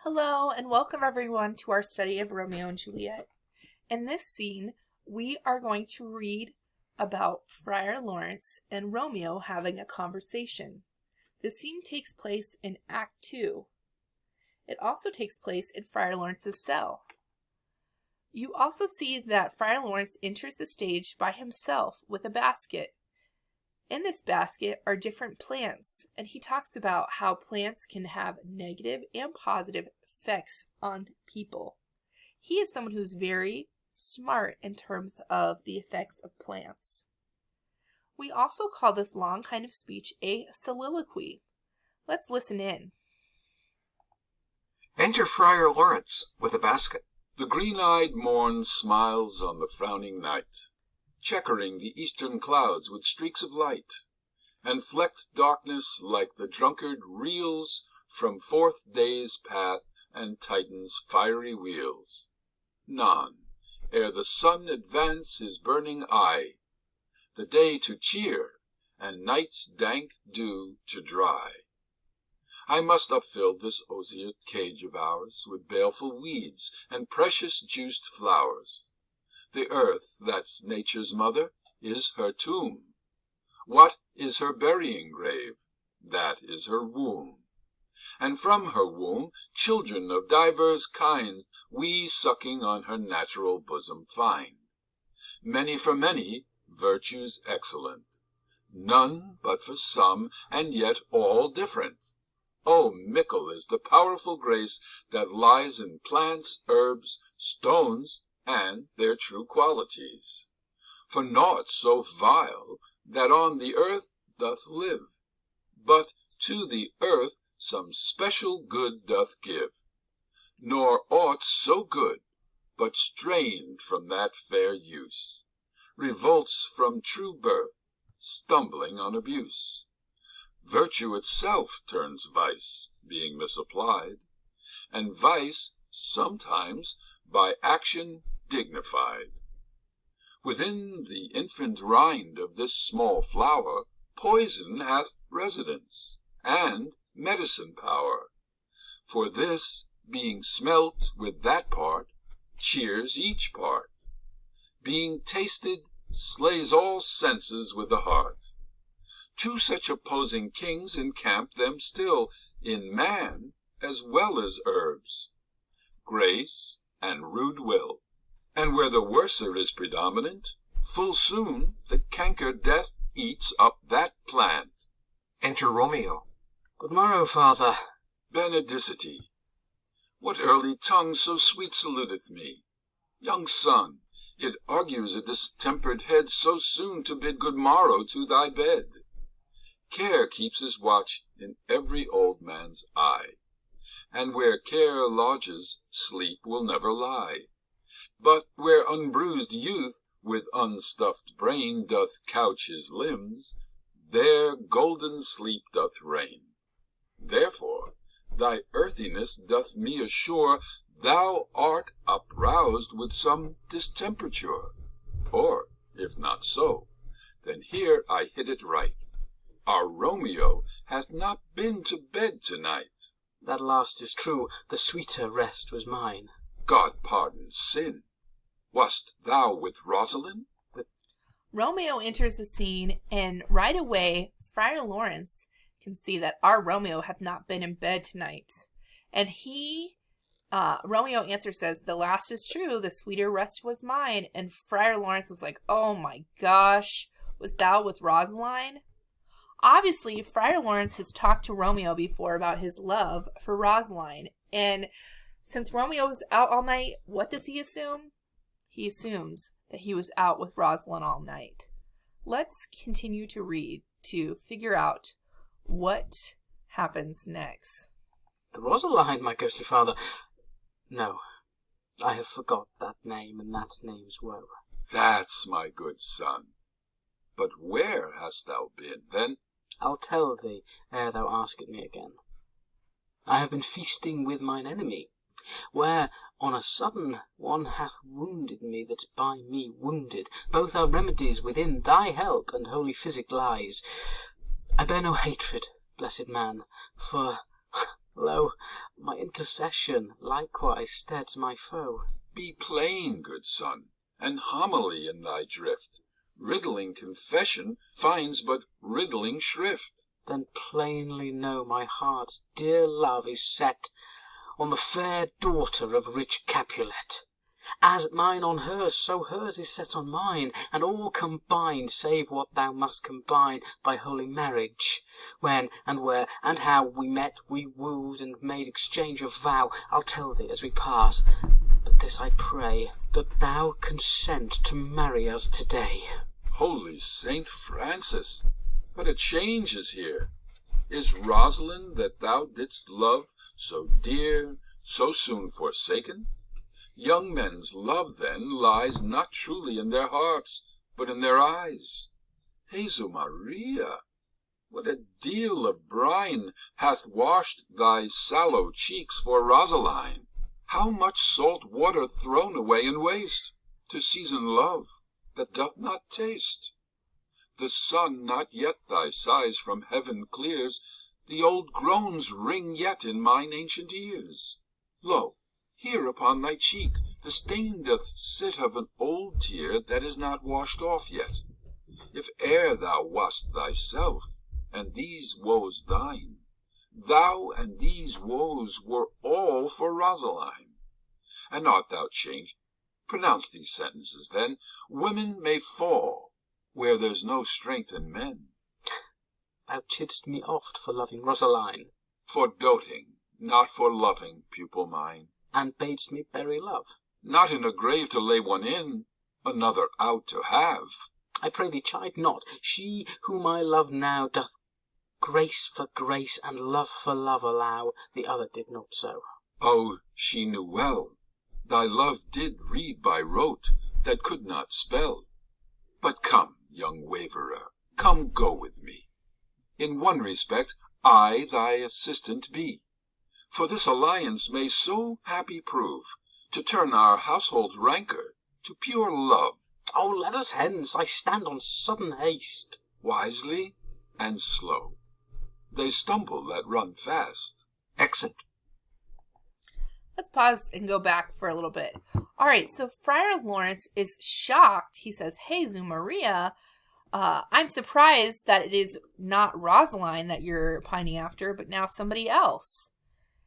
Hello, and welcome everyone to our study of Romeo and Juliet. In this scene, we are going to read about Friar Lawrence and Romeo having a conversation. The scene takes place in Act 2. It also takes place in Friar Lawrence's cell. You also see that Friar Lawrence enters the stage by himself with a basket. In this basket are different plants, and he talks about how plants can have negative and positive effects on people. He is someone who's very smart in terms of the effects of plants. We also call this long kind of speech a soliloquy. Let's listen in. Enter Friar Lawrence with a basket. The green-eyed morn smiles on the frowning night, checkering the eastern clouds with streaks of light, and flecked darkness like the drunkard reels from forth day's path and Titan's fiery wheels. None, ere the sun advance his burning eye, the day to cheer, and night's dank dew to dry. I must upfill this osier cage of ours with baleful weeds and precious juiced flowers. The earth, that's nature's mother, is her tomb. What is her burying grave? That is her womb. And from her womb children of divers kinds we sucking on her natural bosom find. Many for many, virtues excellent, none but for some, and yet all different. Oh, mickle is the powerful grace that lies in plants, herbs, stones, and their true qualities. For naught so vile that on the earth doth live, but to the earth some special good doth give, nor aught so good, but strained from that fair use, revolts from true birth, stumbling on abuse. Virtue itself turns vice, being misapplied, and vice sometimes by action dignified. Within the infant rind of this small flower poison hath residence, and medicine power. For this, being smelt with that part, cheers each part. Being tasted, slays all senses with the heart. Two such opposing kings encamp them still, in man as well as herbs, grace and rude will. And where the worser is predominant, full soon the canker death eats up that plant. Enter Romeo. Good morrow, father. Benedicite. What early tongue so sweet saluteth me? Young son, it argues a distempered head so soon to bid good morrow to thy bed. Care keeps his watch in every old man's eye, and where care lodges, sleep will never lie. But where unbruised youth with unstuffed brain doth couch his limbs, there golden sleep doth reign. Therefore thy earthiness doth me assure thou art uproused with some distemperature. Or, if not so, then here I hit it right. Our Romeo hath not been to bed to-night. That last is true, the sweeter rest was mine. God pardon sin. Wast thou with Rosalind? Romeo enters the scene, and right away, Friar Lawrence can see that our Romeo hath not been in bed tonight. And Romeo answers, says, the last is true, the sweeter rest was mine. And Friar Lawrence was like, oh my gosh, was thou with Rosaline? Obviously, Friar Lawrence has talked to Romeo before about his love for Rosaline. And since Romeo was out all night, what does he assume? He assumes that he was out with Rosaline all night. Let's continue to read to figure out what happens next. The Rosaline, my ghostly father. No, I have forgot that name and that name's woe. That's my good son. But where hast thou been, then? I'll tell thee ere thou ask it me again. I have been feasting with mine enemy, where on a sudden one hath wounded me that by me wounded. Both our remedies within thy help and holy physic lies. I bear no hatred, blessed man, for Lo, my intercession likewise steads my foe. Be plain, good son, and homily in thy drift. Riddling confession finds but riddling shrift. Then plainly know my heart's dear love is set on the fair daughter of rich Capulet. As mine on hers, so hers is set on mine, and all combined, save what thou must combine by holy marriage. When and where and how we met, we wooed and made exchange of vow, I'll tell thee as we pass. But this I pray, that thou consent to marry us today. Holy Saint Francis, what a change is here! Is Rosalind that thou didst love so dear, so soon forsaken? Young men's love, then, lies not truly in their hearts, but in their eyes. Jesu Maria, what a deal of brine hath washed thy sallow cheeks for Rosaline! How much salt water thrown away in waste, to season love that doth not taste! The sun not yet thy sighs from heaven clears, the old groans ring yet in mine ancient ears. Lo, here upon thy cheek the stain doth sit of an old tear that is not washed off yet. If e'er thou wast thyself, and these woes thine, thou and these woes were all for Rosaline. And art thou changed? Pronounce these sentences, then. Women may fall where there's no strength in men. Thou chidst me oft for loving Rosaline, For doting, not for loving, pupil mine. and badest me bury love. Not in a grave to lay one in, another out to have. I pray thee chide not. She whom I love now doth grace for grace and love for love allow. The other did not so. Oh, she knew well. Thy love did read by rote, that could not spell. But come, young waverer, come go with me. In one respect I thy assistant be. For this alliance may so happy prove, to turn our household's rancour to pure love. Oh, let us hence, I stand on sudden haste. Wisely and slow. They stumble that run fast. Exit. Let's pause and go back for a little bit. All right, so Friar Lawrence is shocked. He says, Jesu Maria, I'm surprised that it is not Rosaline that you're pining after, but now somebody else.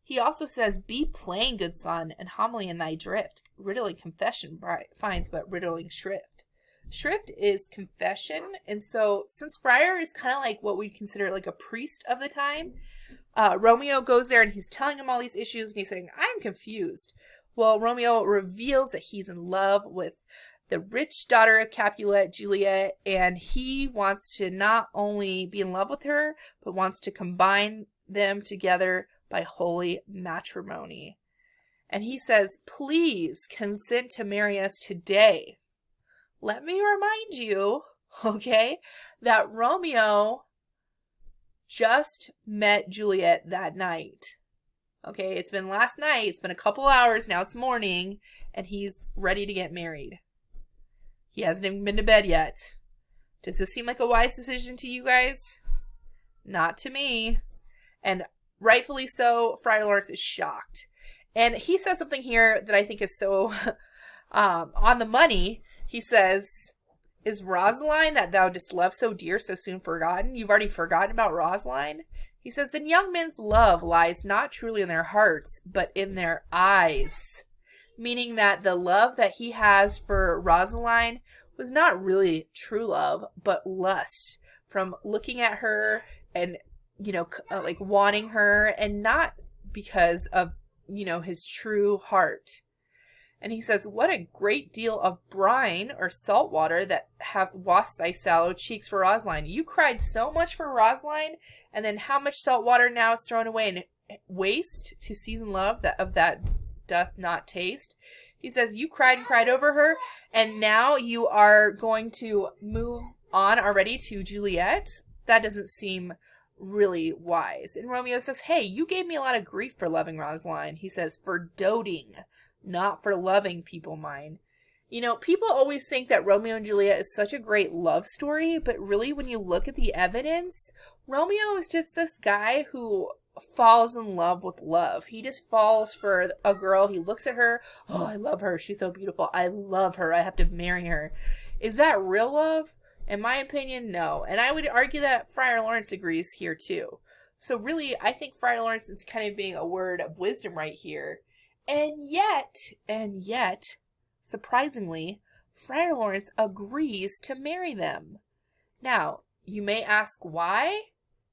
He also says, be plain, good son, and homily in thy drift. Riddling confession finds but riddling shrift. Shrift is confession, and so since Friar is kind of like what we'd consider like a priest of the time, Romeo goes there and he's telling him all these issues and he's saying, I'm confused. Well, Romeo reveals that he's in love with the rich daughter of Capulet, Juliet, and he wants to not only be in love with her, but wants to combine them together by holy matrimony. And he says, please consent to marry us today. Let me remind you, okay, that Romeo just met Juliet that night. Okay, it's been last night, it's been a couple hours, now it's morning, and he's ready to get married. He hasn't even been to bed yet. Does this seem like a wise decision to you guys? Not to me. And rightfully so, Friar Lawrence is shocked. And he says something here that I think is so on the money. He says, is Rosaline that thou didst love so dear, so soon forgotten? You've already forgotten about Rosaline? He says, then young men's love lies not truly in their hearts, but in their eyes. Meaning that the love that he has for Rosaline was not really true love, but lust from looking at her and, like wanting her, and not because of, his true heart. And he says, what a great deal of brine or salt water that hath washed thy sallow cheeks for Rosaline. You cried so much for Rosaline, and then how much salt water now is thrown away in waste to season love that doth not taste. He says, you cried and cried over her, and now you are going to move on already to Juliet? That doesn't seem really wise. And Romeo says, hey, you gave me a lot of grief for loving Rosaline. He says, for doting, not for loving, people mine. People always think that Romeo and Juliet is such a great love story, but really when you look at the evidence, Romeo is just this guy who falls in love with love. He just falls for a girl. He looks at her. Oh, I love her. She's so beautiful. I love her. I have to marry her. Is that real love? In my opinion, no. And I would argue that Friar Lawrence agrees here too. So really, I think Friar Lawrence is kind of being a word of wisdom right here. And yet, surprisingly, Friar Lawrence agrees to marry them. Now, you may ask why?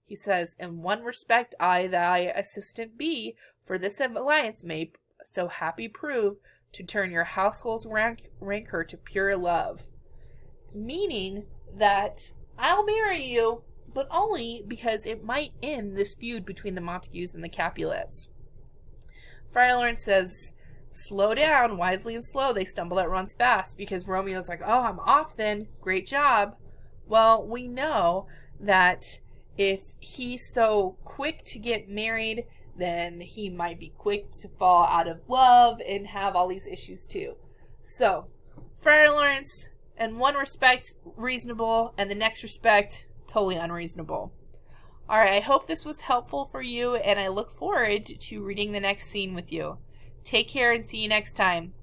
He says, in one respect I thy assistant be, for this alliance may so happy prove to turn your household's rancor to pure love. Meaning that I'll marry you, but only because it might end this feud between the Montagues and the Capulets. Friar Lawrence says, slow down, wisely and slow, they stumble that runs fast, because Romeo's like, oh, I'm off then, great job. Well, we know that if he's so quick to get married, then he might be quick to fall out of love and have all these issues too. So, Friar Lawrence, in one respect, reasonable, and the next respect, totally unreasonable. Alright, I hope this was helpful for you, and I look forward to reading the next scene with you. Take care and see you next time.